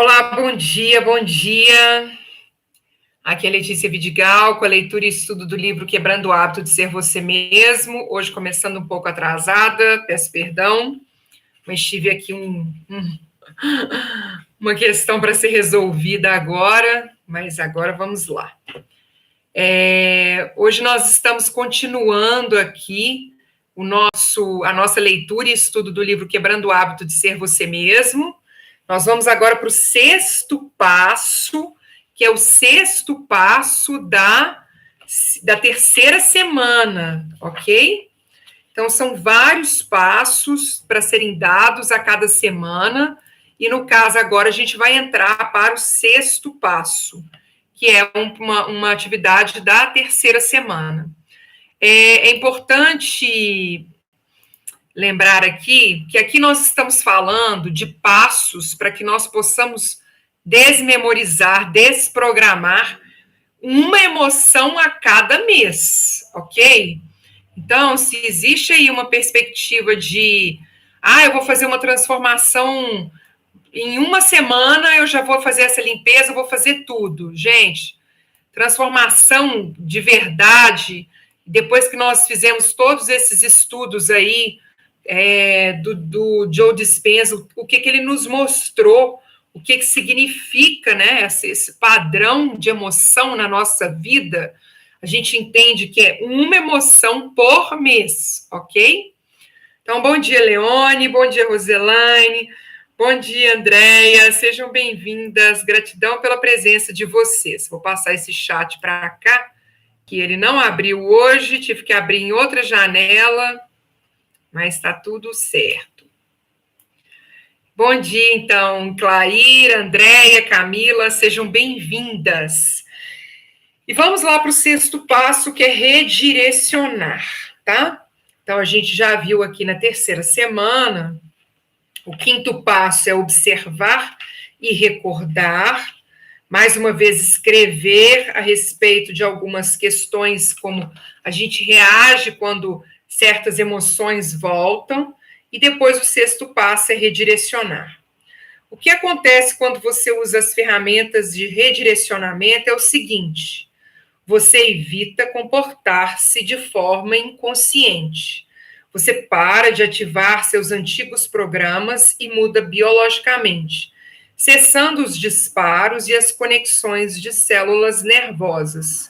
Olá, bom dia, bom dia. Aqui é Letícia Vidigal, com a leitura e estudo do livro Quebrando o Hábito de Ser Você Mesmo. Hoje começando um pouco atrasada, peço perdão, mas tive aqui uma questão para ser resolvida agora, mas agora vamos lá. Hoje nós estamos continuando aqui a nossa leitura e estudo do livro Quebrando o Hábito de Ser Você Mesmo. Nós vamos agora para o sexto passo, que é o sexto passo da terceira semana, ok? Então, são vários passos para serem dados a cada semana, e no caso agora a gente vai entrar para o sexto passo, que é uma atividade da terceira semana. É importante lembrar aqui que aqui nós estamos falando de passos para que nós possamos desmemorizar, desprogramar uma emoção a cada mês, ok? Então, se existe aí uma perspectiva de, eu vou fazer uma transformação em uma semana, eu já vou fazer essa limpeza, eu vou fazer tudo. Gente, transformação de verdade, depois que nós fizemos todos esses estudos aí, do Joe Dispenza, o que ele nos mostrou, o que significa, né, esse padrão de emoção na nossa vida, a gente entende que é uma emoção por mês, ok? Então, bom dia, Leone, bom dia, Roselaine, bom dia, Andréia, sejam bem-vindas, gratidão pela presença de vocês. Vou passar esse chat para cá, que ele não abriu hoje, tive que abrir em outra janela, mas está tudo certo. Bom dia, então, Claíra, Andréia, Camila, sejam bem-vindas. E vamos lá para o sexto passo, que é redirecionar, tá? Então, a gente já viu aqui na terceira semana, o quinto passo é observar e recordar, mais uma vez escrever a respeito de algumas questões, como a gente reage quando certas emoções voltam, e depois o sexto passo é redirecionar. O que acontece quando você usa as ferramentas de redirecionamento é o seguinte: você evita comportar-se de forma inconsciente. Você para de ativar seus antigos programas e muda biologicamente, cessando os disparos e as conexões de células nervosas.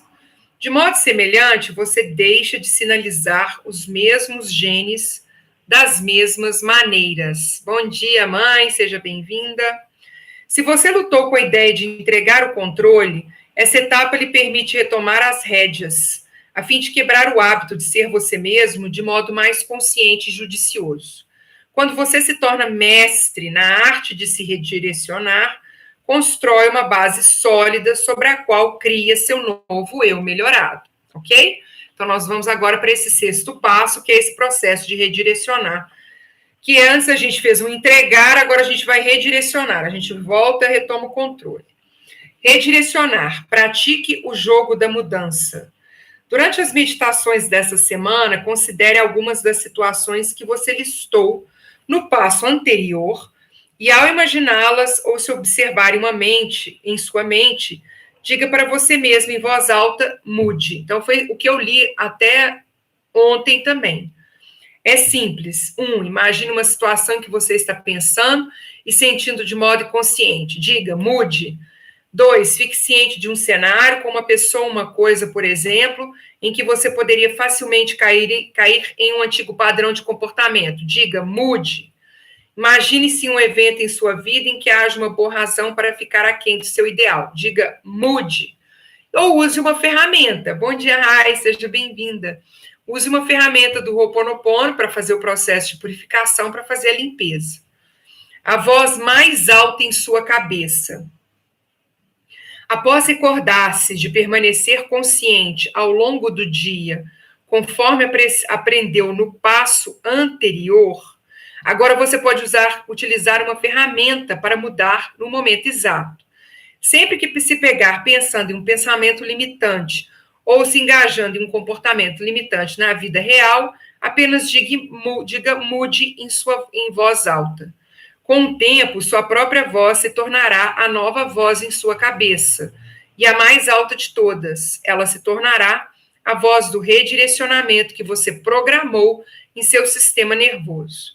De modo semelhante, você deixa de sinalizar os mesmos genes das mesmas maneiras. Bom dia, mãe, seja bem-vinda. Se você lutou com a ideia de entregar o controle, essa etapa lhe permite retomar as rédeas, a fim de quebrar o hábito de ser você mesmo de modo mais consciente e judicioso. Quando você se torna mestre na arte de se redirecionar, constrói uma base sólida sobre a qual cria seu novo eu melhorado, ok? Então, nós vamos agora para esse sexto passo, que é esse processo de redirecionar, que antes a gente fez um entregar, agora a gente vai redirecionar, a gente volta e retoma o controle. Redirecionar, pratique o jogo da mudança. Durante as meditações dessa semana, considere algumas das situações que você listou no passo anterior, e ao imaginá-las ou se observar em sua mente, diga para você mesmo em voz alta, mude. Então, foi o que eu li até ontem também. É simples. Imagine uma situação em que você está pensando e sentindo de modo inconsciente. Diga, mude. 2, fique ciente de um cenário com uma pessoa, uma coisa, por exemplo, em que você poderia facilmente cair em um antigo padrão de comportamento. Diga, mude. Imagine-se um evento em sua vida em que haja uma boa razão para ficar aquém do seu ideal. Diga, mude. Ou use uma ferramenta. Bom dia, Rai, seja bem-vinda. Use uma ferramenta do Ho'oponopono para fazer o processo de purificação, para fazer a limpeza. A voz mais alta em sua cabeça. Após recordar-se de permanecer consciente ao longo do dia, conforme aprendeu no passo anterior, agora você pode utilizar uma ferramenta para mudar no momento exato. Sempre que se pegar pensando em um pensamento limitante ou se engajando em um comportamento limitante na vida real, apenas diga mude em voz alta. Com o tempo, sua própria voz se tornará a nova voz em sua cabeça, e a mais alta de todas. Ela se tornará a voz do redirecionamento que você programou em seu sistema nervoso.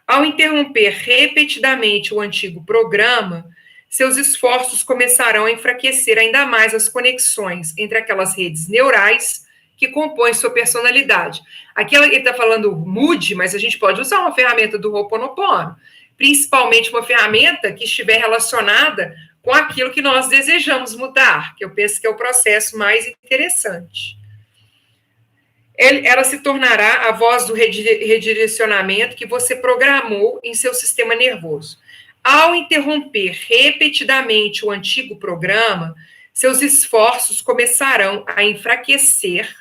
Ao interromper repetidamente o antigo programa, seus esforços começarão a enfraquecer ainda mais as conexões entre aquelas redes neurais que compõem sua personalidade. Aqui ele está falando mude, mas a gente pode usar uma ferramenta do Ho'oponopono, principalmente uma ferramenta que estiver relacionada com aquilo que nós desejamos mudar, que eu penso que é o processo mais interessante. Ela se tornará a voz do redirecionamento que você programou em seu sistema nervoso. Ao interromper repetidamente o antigo programa, seus esforços começarão a enfraquecer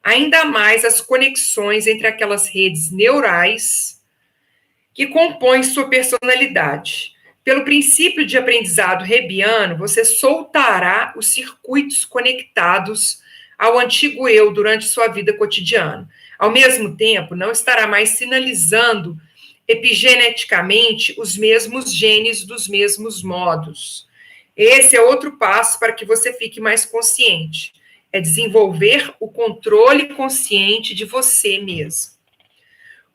ainda mais as conexões entre aquelas redes neurais que compõem sua personalidade. Pelo princípio de aprendizado Hebbiano, você soltará os circuitos conectados ao antigo eu durante sua vida cotidiana. Ao mesmo tempo, não estará mais sinalizando epigeneticamente os mesmos genes dos mesmos modos. Esse é outro passo para que você fique mais consciente. É desenvolver o controle consciente de você mesmo.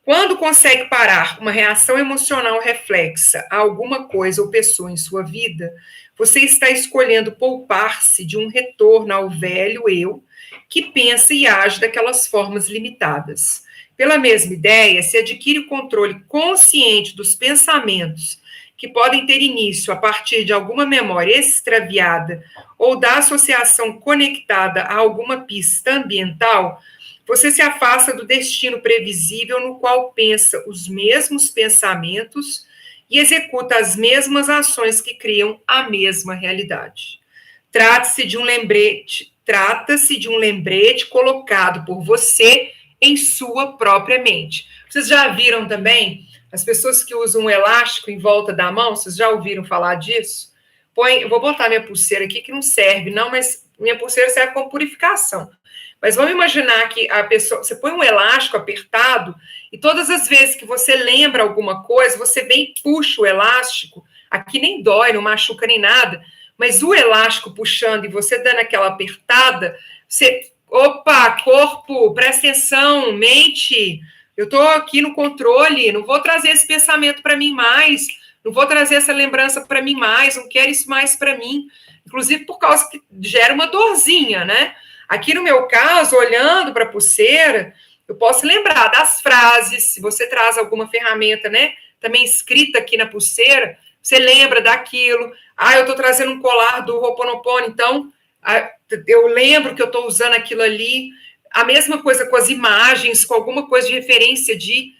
Quando consegue parar uma reação emocional reflexa a alguma coisa ou pessoa em sua vida, você está escolhendo poupar-se de um retorno ao velho eu que pensa e age daquelas formas limitadas. Pela mesma ideia, se adquire o controle consciente dos pensamentos que podem ter início a partir de alguma memória extraviada ou da associação conectada a alguma pista ambiental, você se afasta do destino previsível no qual pensa os mesmos pensamentos e executa as mesmas ações que criam a mesma realidade. Trata-se de um lembrete colocado por você em sua própria mente. Vocês já viram também as pessoas que usam um elástico em volta da mão? Vocês já ouviram falar disso? Eu vou botar minha pulseira aqui, que não serve, não, mas minha pulseira serve como purificação. Mas vamos imaginar que a pessoa, você põe um elástico apertado e todas as vezes que você lembra alguma coisa, você vem e puxa o elástico. Aqui nem dói, não machuca nem nada, mas o elástico puxando e você dando aquela apertada, você, opa, corpo, presta atenção, mente, eu estou aqui no controle, não vou trazer esse pensamento para mim mais, não vou trazer essa lembrança para mim mais, não quero isso mais para mim. Inclusive por causa que gera uma dorzinha, né? Aqui no meu caso, olhando para a pulseira, eu posso lembrar das frases, se você traz alguma ferramenta, né, também escrita aqui na pulseira, você lembra daquilo. Eu estou trazendo um colar do Ho'oponopono, então eu lembro que eu estou usando aquilo ali. A mesma coisa com as imagens, com alguma coisa de referência de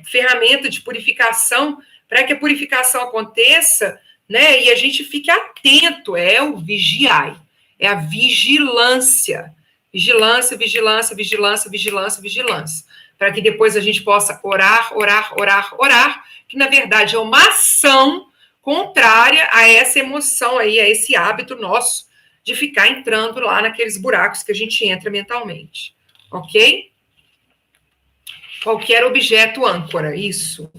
ferramenta de purificação, para que a purificação aconteça, né, e a gente fique atento, é o vigiai. É a vigilância. Vigilância, vigilância, vigilância, vigilância, vigilância. Para que depois a gente possa orar, orar, orar, orar, que na verdade é uma ação contrária a essa emoção aí, a esse hábito nosso de ficar entrando lá naqueles buracos que a gente entra mentalmente. Ok? Qualquer objeto âncora, isso.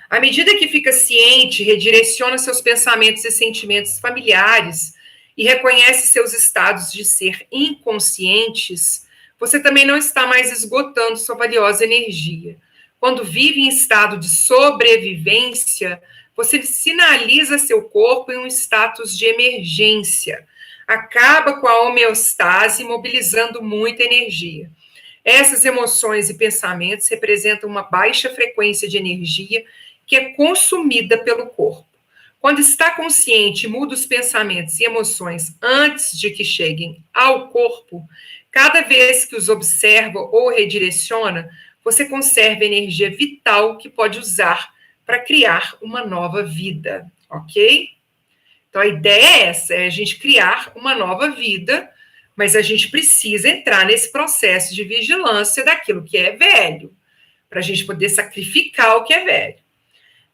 À medida que fica ciente, redireciona seus pensamentos e sentimentos familiares e reconhece seus estados de ser inconscientes, você também não está mais esgotando sua valiosa energia. Quando vive em estado de sobrevivência, você sinaliza seu corpo em um status de emergência. Acaba com a homeostase, mobilizando muita energia. Essas emoções e pensamentos representam uma baixa frequência de energia que é consumida pelo corpo. Quando está consciente, muda os pensamentos e emoções antes de que cheguem ao corpo, cada vez que os observa ou redireciona, você conserva energia vital que pode usar para criar uma nova vida, ok? Então, a ideia é essa, é a gente criar uma nova vida, mas a gente precisa entrar nesse processo de vigilância daquilo que é velho, para a gente poder sacrificar o que é velho.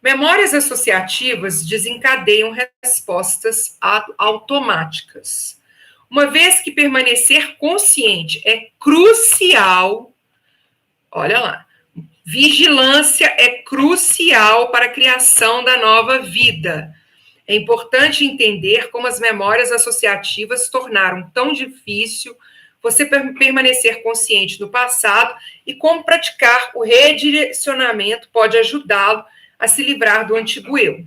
Memórias associativas desencadeiam respostas automáticas. Uma vez que permanecer consciente é crucial, olha lá, Vigilância é crucial para a criação da nova vida. É importante entender como as memórias associativas tornaram tão difícil você permanecer consciente do passado e como praticar o redirecionamento pode ajudá-lo a se livrar do antigo eu.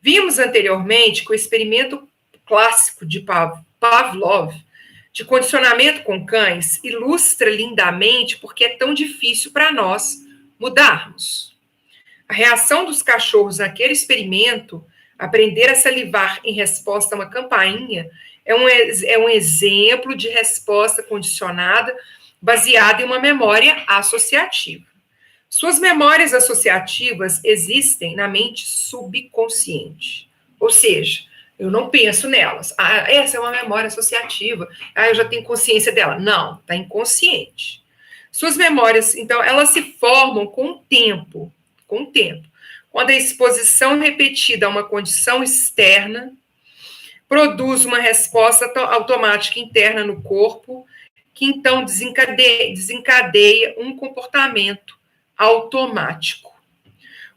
Vimos anteriormente que o experimento clássico de Pavlov, de condicionamento com cães, ilustra lindamente porque é tão difícil para nós mudarmos. A reação dos cachorros naquele experimento, aprender a salivar em resposta a uma campainha, é um exemplo de resposta condicionada baseada em uma memória associativa. Suas memórias associativas existem na mente subconsciente. Ou seja, eu não penso nelas. Ah, essa é uma memória associativa. Ah, eu já tenho consciência dela. Não, está inconsciente. Suas memórias, então, elas se formam com o tempo. Com o tempo. Quando a exposição repetida a uma condição externa produz uma resposta automática interna no corpo, que então desencadeia um comportamento automático.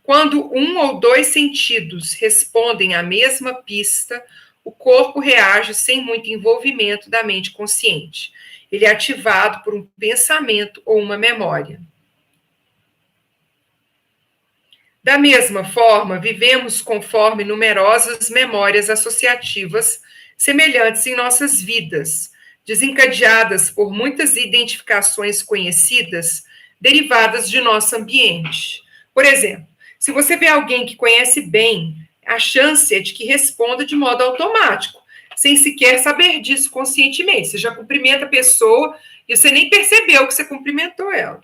Quando um ou dois sentidos respondem à mesma pista, o corpo reage sem muito envolvimento da mente consciente. Ele é ativado por um pensamento ou uma memória. Da mesma forma, vivemos conforme numerosas memórias associativas semelhantes em nossas vidas, desencadeadas por muitas identificações conhecidas derivadas de nosso ambiente. Por exemplo, se você vê alguém que conhece bem, a chance é de que responda de modo automático, sem sequer saber disso conscientemente. Você já cumprimenta a pessoa e você nem percebeu que você cumprimentou ela.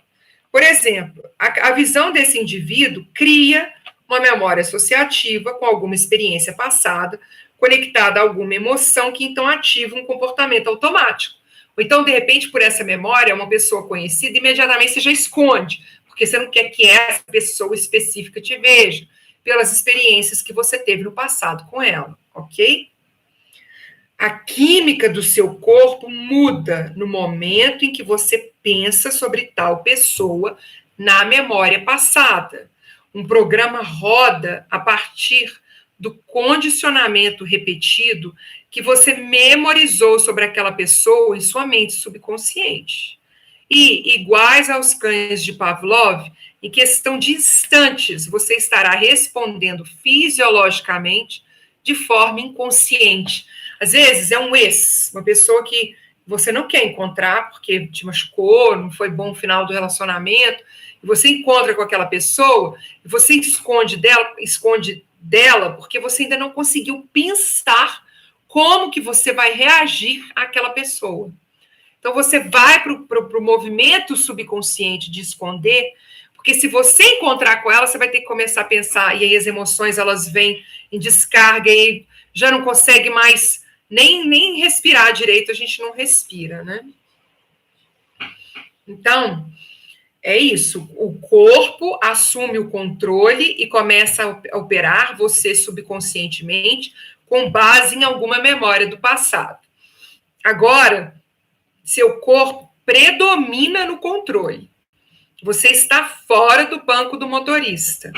Por exemplo, a visão desse indivíduo cria uma memória associativa com alguma experiência passada, conectada a alguma emoção que então ativa um comportamento automático. Ou então, de repente, por essa memória, uma pessoa conhecida, imediatamente você já esconde, porque você não quer que essa pessoa específica te veja, pelas experiências que você teve no passado com ela, ok? A química do seu corpo muda no momento em que você pensa sobre tal pessoa na memória passada. Um programa roda a partir do condicionamento repetido que você memorizou sobre aquela pessoa em sua mente subconsciente. E, iguais aos cães de Pavlov, em questão de instantes, você estará respondendo fisiologicamente de forma inconsciente. Às vezes é um ex, uma pessoa que você não quer encontrar porque te machucou, não foi bom o final do relacionamento, e você encontra com aquela pessoa e você esconde dela porque você ainda não conseguiu pensar como que você vai reagir àquela pessoa. Então você vai para o movimento subconsciente de esconder, porque se você encontrar com ela, você vai ter que começar a pensar, e aí as emoções elas vêm em descarga, e já não consegue mais nem respirar direito, a gente não respira, né? Então, é isso. O corpo assume o controle e começa a operar você subconscientemente com base em alguma memória do passado. Agora, seu corpo predomina no controle. Você está fora do banco do motorista.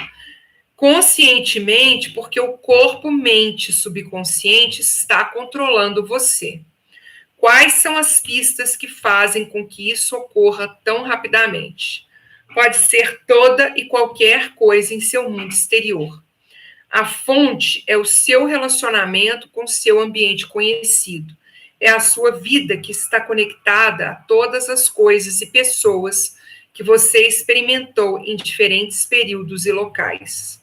Conscientemente, porque o corpo mente subconsciente está controlando você. Quais são as pistas que fazem com que isso ocorra tão rapidamente? Pode ser toda e qualquer coisa em seu mundo exterior. A fonte é o seu relacionamento com o seu ambiente conhecido. É a sua vida que está conectada a todas as coisas e pessoas que você experimentou em diferentes períodos e locais.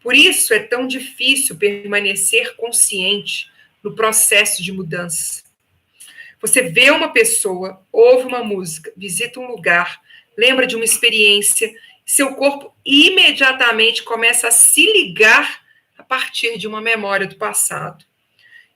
Por isso é tão difícil permanecer consciente no processo de mudança. Você vê uma pessoa, ouve uma música, visita um lugar, lembra de uma experiência, seu corpo imediatamente começa a se ligar a partir de uma memória do passado.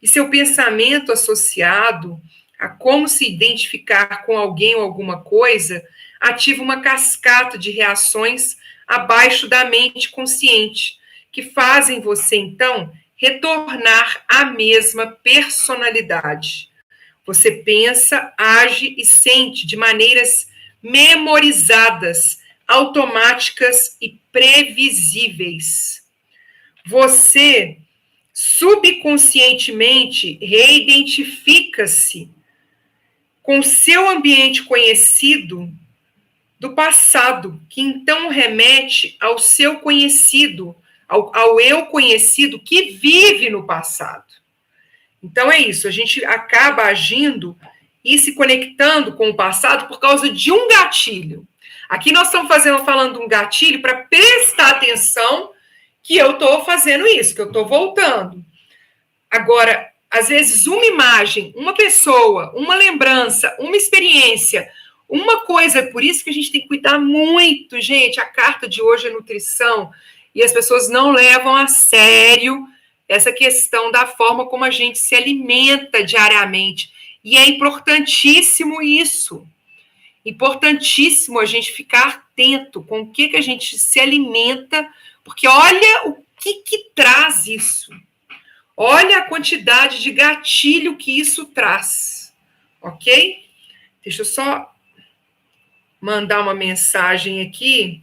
E seu pensamento associado a como se identificar com alguém ou alguma coisa ativa uma cascata de reações abaixo da mente consciente, que fazem você, então, retornar à mesma personalidade. Você pensa, age e sente de maneiras memorizadas automáticas e previsíveis. Você subconscientemente reidentifica-se com seu ambiente conhecido do passado, que então remete ao seu conhecido, ao eu conhecido que vive no passado. Então é isso, a gente acaba agindo e se conectando com o passado por causa de um gatilho. Aqui nós estamos falando de um gatilho para prestar atenção que eu estou fazendo isso, que eu estou voltando. Agora, às vezes, uma imagem, uma pessoa, uma lembrança, uma experiência, uma coisa, por isso que a gente tem que cuidar muito, gente. A carta de hoje é nutrição, e as pessoas não levam a sério essa questão da forma como a gente se alimenta diariamente. E é importantíssimo isso. Importantíssimo a gente ficar atento com o que a gente se alimenta, porque olha o que traz isso. Olha a quantidade de gatilho que isso traz, ok? Deixa eu só mandar uma mensagem aqui,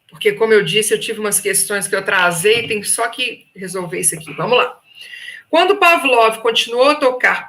porque, como eu disse, eu tive umas questões que eu trazei, tem só que resolver isso aqui. Vamos lá. Quando Pavlov continuou a tocar,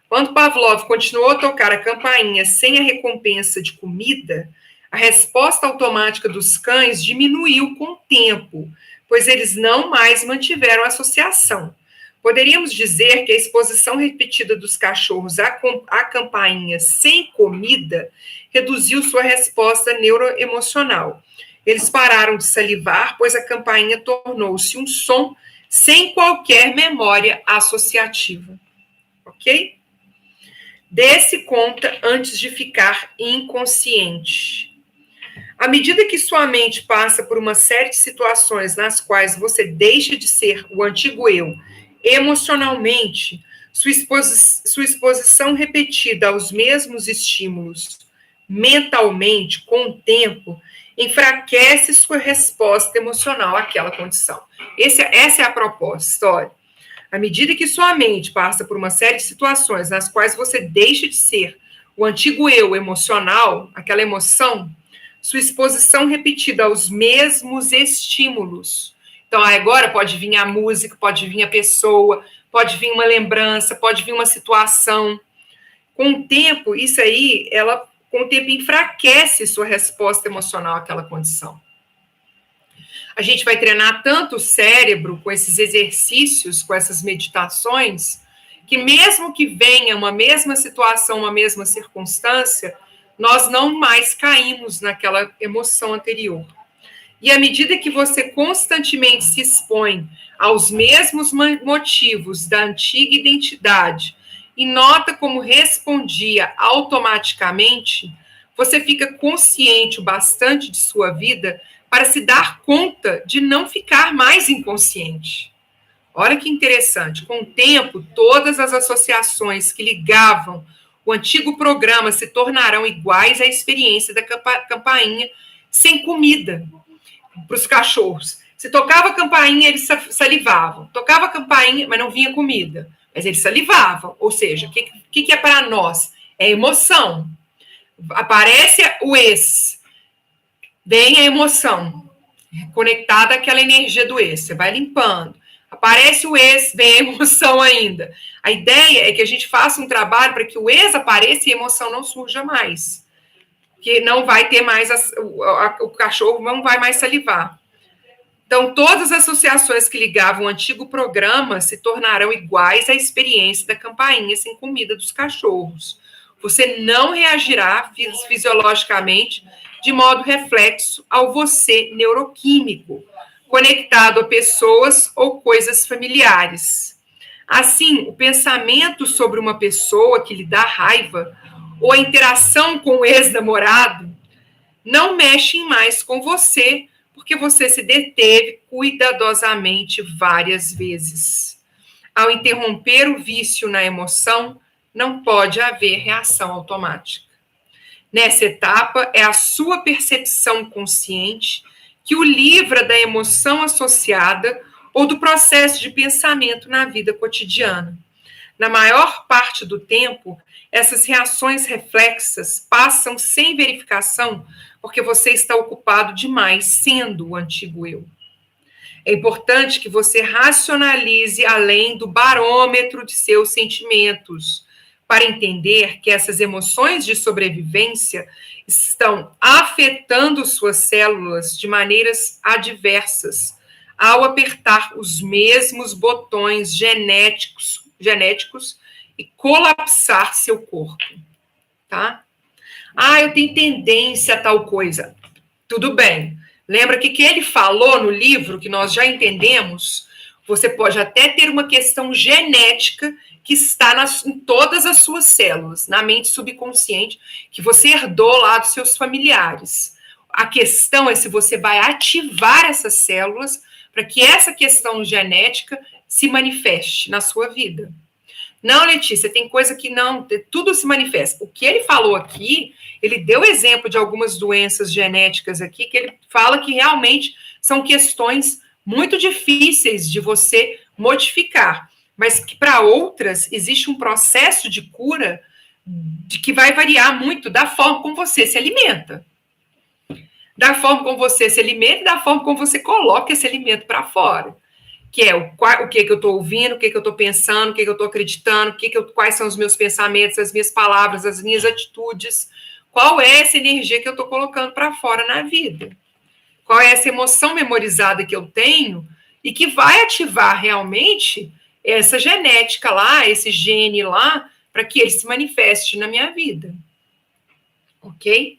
quando Pavlov continuou a tocar a campainha sem a recompensa de comida, a resposta automática dos cães diminuiu com o tempo, pois eles não mais mantiveram a associação. Poderíamos dizer que a exposição repetida dos cachorros à campainha sem comida reduziu sua resposta neuroemocional. Eles pararam de salivar, pois a campainha tornou-se um som sem qualquer memória associativa. Ok? Dê-se conta antes de ficar inconsciente. À medida que sua mente passa por uma série de situações nas quais você deixa de ser o antigo eu emocionalmente, sua exposição repetida aos mesmos estímulos mentalmente, com o tempo, enfraquece sua resposta emocional àquela condição. Essa é a proposta, olha. À medida que sua mente passa por uma série de situações nas quais você deixa de ser o antigo eu emocional, aquela emoção, sua exposição repetida aos mesmos estímulos. Então, agora pode vir a música, pode vir a pessoa, pode vir uma lembrança, pode vir uma situação. Com o tempo, isso aí, com o tempo enfraquece sua resposta emocional àquela condição. A gente vai treinar tanto o cérebro com esses exercícios, com essas meditações, que mesmo que venha uma mesma situação, uma mesma circunstância, nós não mais caímos naquela emoção anterior. E à medida que você constantemente se expõe aos mesmos motivos da antiga identidade e nota como respondia automaticamente, você fica consciente o bastante de sua vida para se dar conta de não ficar mais inconsciente. Olha que interessante. Com o tempo, todas as associações que ligavam o antigo programa se tornarão iguais à experiência da campainha sem comida para os cachorros. Se tocava a campainha, eles salivavam. Tocava a campainha, mas não vinha comida. Mas eles salivavam. Ou seja, o que é para nós? É emoção. Aparece o ex, vem a emoção, conectada àquela energia do ex. Você vai limpando. Aparece o ex, vem a emoção ainda. A ideia é que a gente faça um trabalho para que o ex apareça e a emoção não surja mais. Que não vai ter mais, o cachorro não vai mais salivar. Então, todas as associações que ligavam o antigo programa se tornarão iguais à experiência da campainha sem comida dos cachorros. Você não reagirá fisiologicamente de modo reflexo ao você neuroquímico, conectado a pessoas ou coisas familiares. Assim, o pensamento sobre uma pessoa que lhe dá raiva ou a interação com o ex-namorado não mexem mais com você, porque você se deteve cuidadosamente várias vezes. Ao interromper o vício na emoção, não pode haver reação automática. Nessa etapa, é a sua percepção consciente que o livra da emoção associada ou do processo de pensamento na vida cotidiana. Na maior parte do tempo, essas reações reflexas passam sem verificação, porque você está ocupado demais sendo o antigo eu. É importante que você racionalize além do barômetro de seus sentimentos, para entender que essas emoções de sobrevivência estão afetando suas células de maneiras adversas, ao apertar os mesmos botões genéticos e colapsar seu corpo, tá? Ah, eu tenho tendência a tal coisa. Tudo bem. Lembra que ele falou no livro, que nós já entendemos, você pode até ter uma questão genética que está em todas as suas células, na mente subconsciente, que você herdou lá dos seus familiares. A questão é se você vai ativar essas células para que essa questão genética se manifeste na sua vida. Não, Letícia, tem coisa que não, tudo se manifesta. O que ele falou aqui, ele deu exemplo de algumas doenças genéticas aqui, que ele fala que realmente são questões muito difíceis de você modificar, mas que para outras existe um processo de cura que vai variar muito da forma como você se alimenta. Da forma como você se alimenta e da forma como você coloca esse alimento para fora. Que é o que eu estou ouvindo, o que eu estou pensando, o que eu estou acreditando, quais são os meus pensamentos, as minhas palavras, as minhas atitudes. Qual é essa energia que eu estou colocando para fora na vida? Qual é essa emoção memorizada que eu tenho e que vai ativar realmente essa genética lá, esse gene lá, para que ele se manifeste na minha vida. Ok?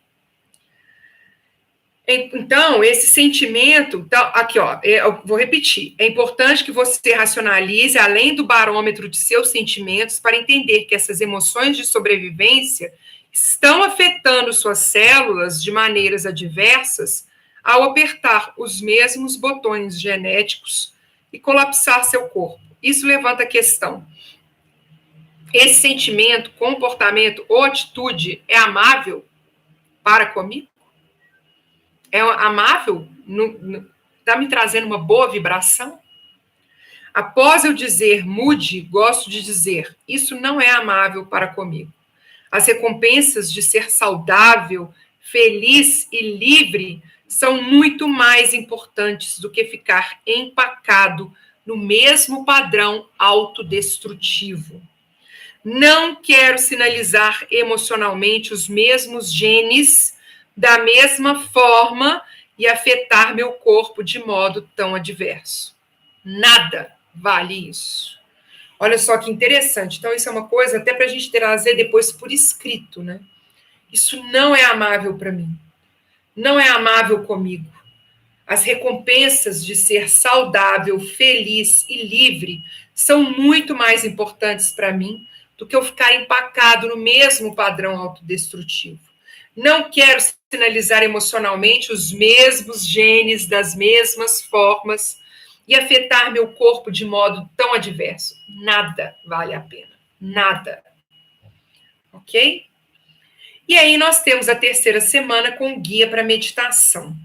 Então, esse sentimento, aqui, ó, eu vou repetir. É importante que você racionalize além do barômetro de seus sentimentos para entender que essas emoções de sobrevivência estão afetando suas células de maneiras adversas ao apertar os mesmos botões genéticos e colapsar seu corpo. Isso levanta a questão: esse sentimento, comportamento ou atitude é amável para comigo? É amável? Está me trazendo uma boa vibração? Após eu dizer mude, gosto de dizer, isso não é amável para comigo. As recompensas de ser saudável, feliz e livre são muito mais importantes do que ficar empacado no mesmo padrão autodestrutivo. Não quero sinalizar emocionalmente os mesmos genes da mesma forma e afetar meu corpo de modo tão adverso. Nada vale isso. Olha só que interessante. Então, isso é uma coisa até para a gente trazer depois por escrito, né? Isso não é amável para mim. Não é amável comigo. As recompensas de ser saudável, feliz e livre são muito mais importantes para mim do que eu ficar empacado no mesmo padrão autodestrutivo. Não quero sinalizar emocionalmente os mesmos genes das mesmas formas e afetar meu corpo de modo tão adverso. Nada vale a pena. Nada. Ok? E aí nós temos a terceira semana com guia para meditação.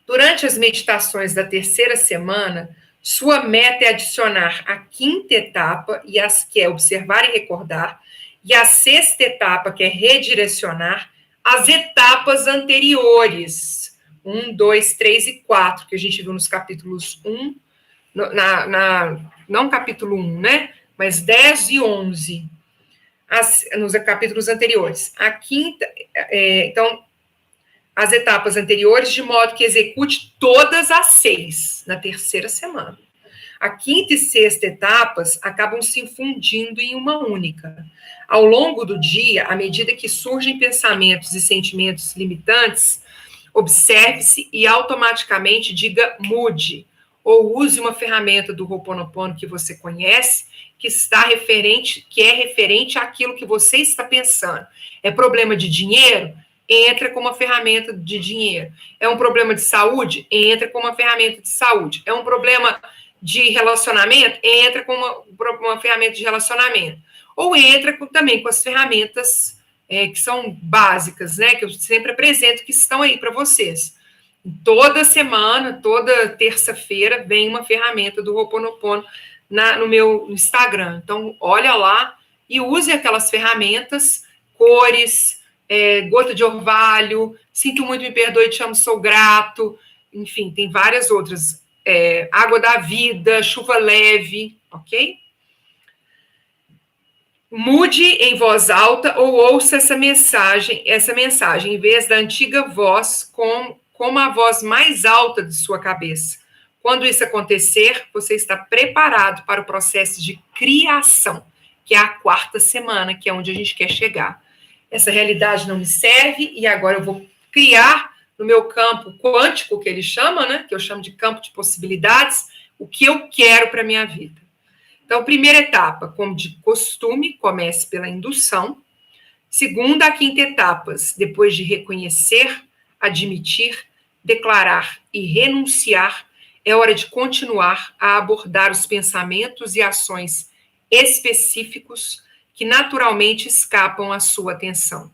Durante as meditações da terceira semana, sua meta é adicionar a quinta etapa, que é observar e recordar, e a sexta etapa, que é redirecionar, as etapas anteriores, 1, 2, 3 e 4, que a gente viu nos capítulos 1, não capítulo 1, né? Mas 10 e 11, nos capítulos anteriores. A quinta, então, as etapas anteriores, de modo que execute todas as 6 na terceira semana. A quinta e sexta etapas acabam se fundindo em uma única. Ao longo do dia, à medida que surgem pensamentos e sentimentos limitantes, observe-se e automaticamente diga mude, ou use uma ferramenta do Ho'oponopono que você conhece, que é referente àquilo que você está pensando. É problema de dinheiro? Entra com uma ferramenta de dinheiro. É um problema de saúde? Entra com uma ferramenta de saúde. É um problema de relacionamento? Entra com uma ferramenta de relacionamento. Ou entra também com as ferramentas que são básicas, né? Que eu sempre apresento, que estão aí para vocês. Toda semana, toda terça-feira, vem uma ferramenta do Ho'oponopono no meu Instagram. Então, olha lá e use aquelas ferramentas, cores, gota de orvalho, sinto muito, me perdoe, te amo, sou grato, enfim, tem várias outras. Água da vida, chuva leve, ok? Mude em voz alta ou ouça essa mensagem em vez da antiga voz, como a voz mais alta de sua cabeça. Quando isso acontecer, você está preparado para o processo de criação, que é a 4ª semana, que é onde a gente quer chegar. Essa realidade não me serve e agora eu vou criar no meu campo quântico, que ele chama, né? Que eu chamo de campo de possibilidades, o que eu quero para a minha vida. Então, primeira etapa, como de costume, comece pela indução. Segunda a 5ª etapas, depois de reconhecer, admitir, declarar e renunciar, é hora de continuar a abordar os pensamentos e ações específicos que naturalmente escapam à sua atenção.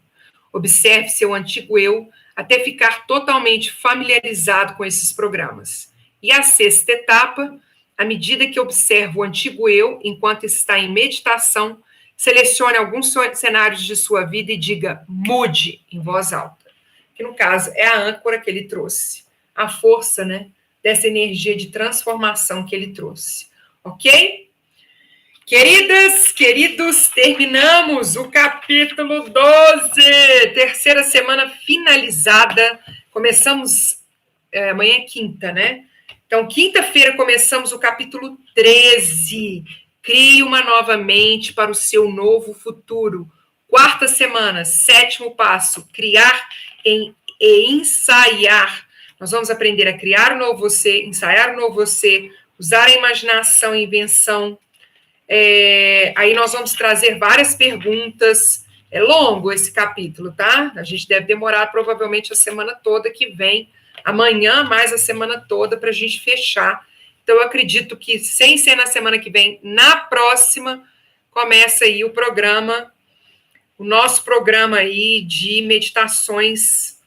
Observe seu antigo eu até ficar totalmente familiarizado com esses programas. E a 6ª etapa, à medida que observa o antigo eu, enquanto está em meditação, selecione alguns cenários de sua vida e diga mude em voz alta. Que no caso é a âncora que ele trouxe, a força, né, dessa energia de transformação que ele trouxe. Ok? Queridas, queridos, terminamos o capítulo 12, 3ª semana finalizada. Começamos, amanhã é quinta, né? Então, quinta-feira começamos o capítulo 13. Crie uma nova mente para o seu novo futuro. 4ª semana, 7º passo, criar e ensaiar. Nós vamos aprender a criar um novo você, ensaiar um novo você, usar a imaginação e invenção. Aí nós vamos trazer várias perguntas. É longo esse capítulo, tá? A gente deve demorar provavelmente a semana toda que vem, amanhã mais a semana toda para a gente fechar. Então, eu acredito que, sem ser na semana que vem, na próxima, começa aí o nosso programa aí de meditações.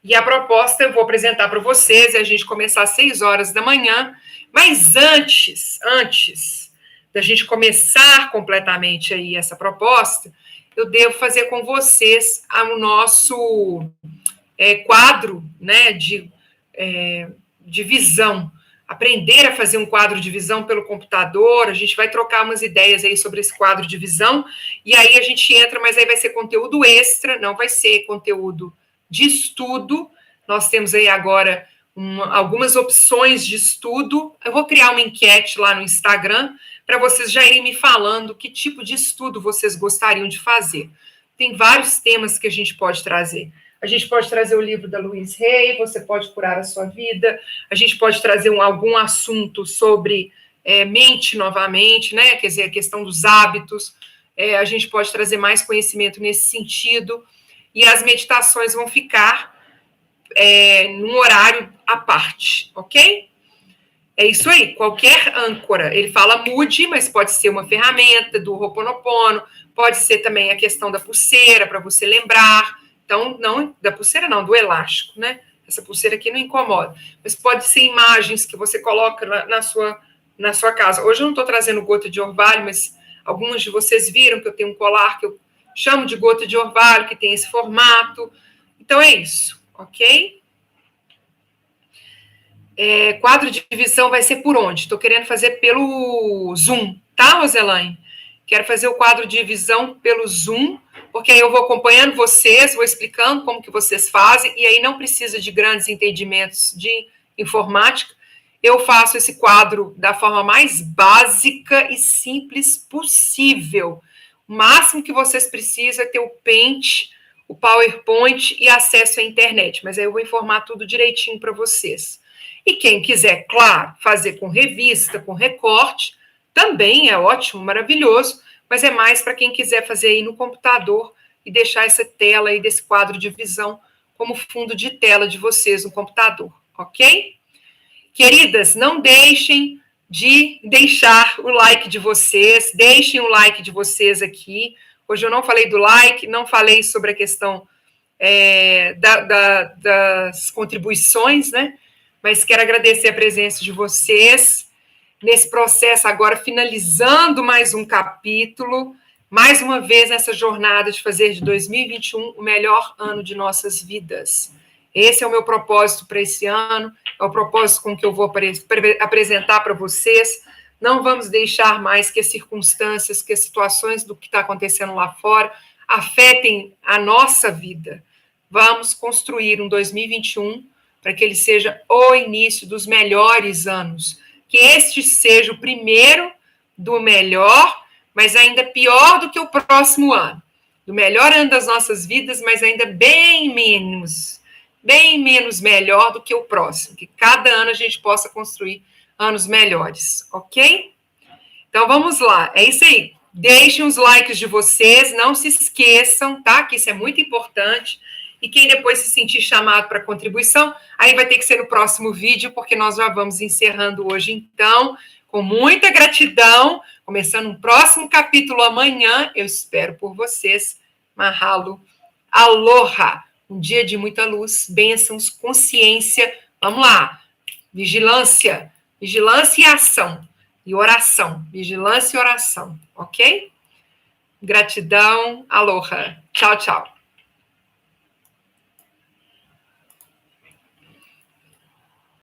E a proposta eu vou apresentar para vocês, a gente começar às 6 horas da manhã, mas antes da gente começar completamente aí essa proposta, eu devo fazer com vocês o nosso quadro, né, de visão. Aprender a fazer um quadro de visão pelo computador, a gente vai trocar umas ideias aí sobre esse quadro de visão, e aí a gente entra, mas aí vai ser conteúdo extra, não vai ser conteúdo de estudo. Nós temos aí agora algumas opções de estudo. Eu vou criar uma enquete lá no Instagram para vocês já irem me falando que tipo de estudo vocês gostariam de fazer. Tem vários temas que a gente pode trazer. A gente pode trazer o livro da Louise Hay, Você Pode Curar a Sua Vida. A gente pode trazer algum assunto sobre mente novamente, né? Quer dizer, a questão dos hábitos. A gente pode trazer mais conhecimento nesse sentido. E as meditações vão ficar num horário à parte, ok? É isso aí, qualquer âncora. Ele fala mude, mas pode ser uma ferramenta do Ho'oponopono, pode ser também a questão da pulseira, para você lembrar. Então, não da pulseira, não, do elástico, né? Essa pulseira aqui não incomoda. Mas pode ser imagens que você coloca na sua casa. Hoje eu não estou trazendo gota de orvalho, mas alguns de vocês viram que eu tenho um colar que eu chamo de gota de orvalho, que tem esse formato. Então, é isso, ok? Quadro de visão vai ser por onde? Estou querendo fazer pelo Zoom, tá, Roselaine? Quero fazer o quadro de visão pelo Zoom, porque aí eu vou acompanhando vocês, vou explicando como que vocês fazem, e aí não precisa de grandes entendimentos de informática. Eu faço esse quadro da forma mais básica e simples possível. O máximo que vocês precisam é ter o Paint, o PowerPoint e acesso à internet, mas aí eu vou informar tudo direitinho para vocês. E quem quiser, claro, fazer com revista, com recorte, também é ótimo, maravilhoso, mas é mais para quem quiser fazer aí no computador e deixar essa tela aí desse quadro de visão como fundo de tela de vocês no computador, ok? Queridas, não deixem de deixar o like de vocês, deixem o like de vocês aqui. Hoje eu não falei do like, não falei sobre a questão das contribuições, né? Mas quero agradecer a presença de vocês. nesse processo agora, finalizando mais um capítulo, mais uma vez nessa jornada de fazer de 2021 o melhor ano de nossas vidas. Esse é o meu propósito para esse ano, é o propósito com que eu vou apresentar para vocês. Não vamos deixar mais que as circunstâncias, que as situações do que está acontecendo lá fora afetem a nossa vida. Vamos construir um 2021 para que ele seja o início dos melhores anos. Que este seja o primeiro do melhor, mas ainda pior do que o próximo ano. Do melhor ano das nossas vidas, mas ainda bem menos melhor do que o próximo. Que cada ano a gente possa construir anos melhores, ok? Então vamos lá, é isso aí. Deixem os likes de vocês, não se esqueçam, tá? Que isso é muito importante. E quem depois se sentir chamado para contribuição, aí vai ter que ser no próximo vídeo, porque nós já vamos encerrando hoje, então, com muita gratidão, começando um próximo capítulo amanhã, eu espero por vocês. Mahalo, aloha, um dia de muita luz, bênçãos, consciência, vamos lá, vigilância e ação, e oração, vigilância e oração, ok? Gratidão, aloha, tchau, tchau.